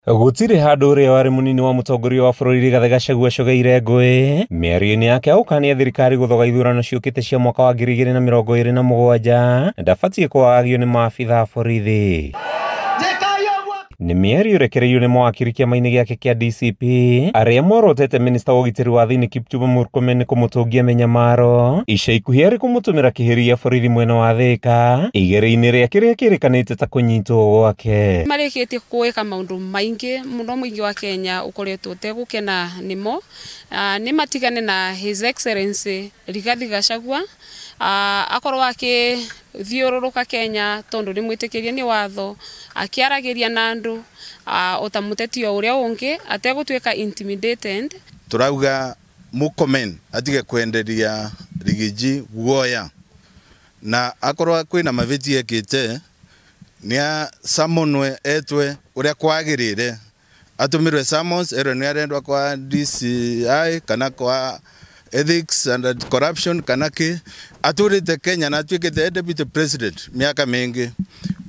Gutiri handu uria wari munini wa mutongoria wa bururi Rigathi Gachagua acogeire ngui miario-ini yake aukania thirikari guthoga ithurano ciukite cia mwaka wa 2027 ndabatie kwagio ni maabitha a borithi. Ni miario rekereirio ni mwakiri kiama-ini giake kia DCP aria morotete minista wa ugitiri wa thiini Kipchumba Murkomen ni kumutungia menyamaro ica ikuhi ari kumutumira kihiria borithi mwena wa Thika igere-ini riake riria kirikanite ta kunyitwo gwake. Marikitie kuweka maundu maingi muno mwingi wa Kenya ukoretwo tegukena nimo ni matigane na His Excellency Rigathi Gachagua akorwo akithiururuka Kenya tondu ni mwitikirie ni watho akiaragiria na andu utamutetio uria ungi ategutweka intimidated. Turauga Murkomen atige kwenderia Rigiji guoya na akorwo kwina maviti ekite nia samonwe etwe uria kwagirire atumirwe summons ero ni arendwa kwa DCI kana kwa ethics and corruption kanaki aturite Kenya na twikite deputy president miaka mingi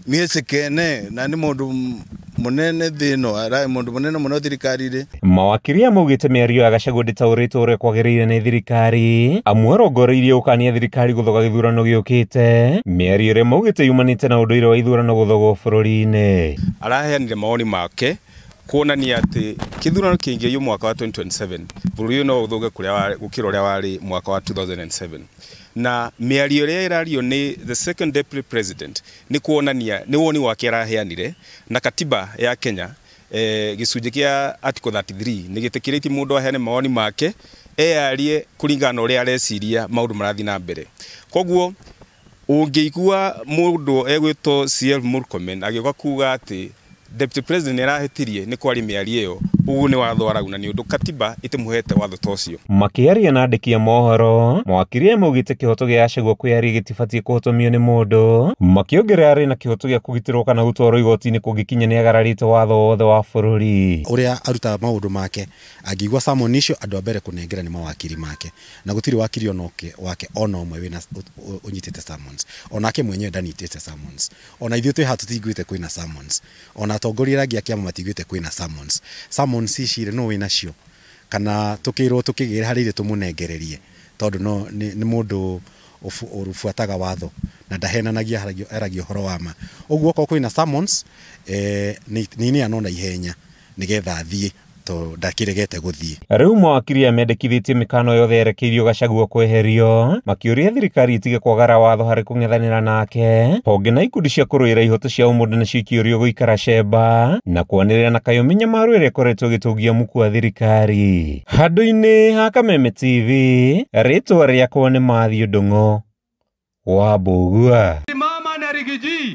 nie sekene na ni mundu munene thino ara mundu munene muno thirikari-ri. Mawakiri amaugite miario ya Gachagua nditaurĩtwo uria kwagĩrĩire ni thirikari amwe arongoreirie ukania thirikari guthoga githurano giukite miario iria maugite yumanite na unduire wa ithurano guthogwo bururi-ini. Araheanire maoni make kuonania ati kithurano kingi yu mwaka wa 2027 bururi no uthoge kuria gukira uria wari mwaka wa 2007 na miario iria irario ni the second deputy president ni kuonania ni woni wake araheanire na katiba ya Kenya gicunji kia article 33 ni gitikiriti mundu aheane maoni make arie kuringana uria areciria maundu marathi na mbere. Koguo ungiigua mundu egwitwo CL Murkomen agioka kuga ati deputy president arahetirie ni kwari miario iyo ugu ni watho arauna ni undu katiba itimuhete watho tocio. Makiaria na andiki a mohoro mawakiri amaugite kihoto gia Gachagua kwiaria gitibatie kuhotomio ni mundu makiongerera ari na kihoto gia kugitirwo kana gutwarwo igoti-ini kungikinya ni agararite watho wothe wa bururi. Uria aruta maundu make angigwa summon icio andu a mbere kunengera ni mawakiri make na gutiri wakiri onoke wake ona umwe wina unyitite summons onake mwenyewe ndanitite summons ona ithuĩ twi hatutigwite kwina summons ona atongoria rangi akiama matigwite kwina summons icire no wina cio kana tukirwo tukigera harire tumunengererie tondu no ni mundu urufuataga watho na ndahenanagia aragio horo wama uguo ko kwina summons ni anona ihenya nigetha athie to ndakiregete guthie. Riu mawakiri amendekithitie mikano yothe yerekeirio Gachagua kweherio makiuria thirikari itige kwagara watho hari kung'ethanira nake honge na ikundi cia kuruira ihoto cia umundu ni cikiurio guikara cemba na kwanirira na kayo minyamaro iria ikoretwo gitungia muku wa thirikari. Handu-ini ha Kameme TV ritwa riakwa ni Mathew Ndung'u wa Mbugua. Mama na Rigiji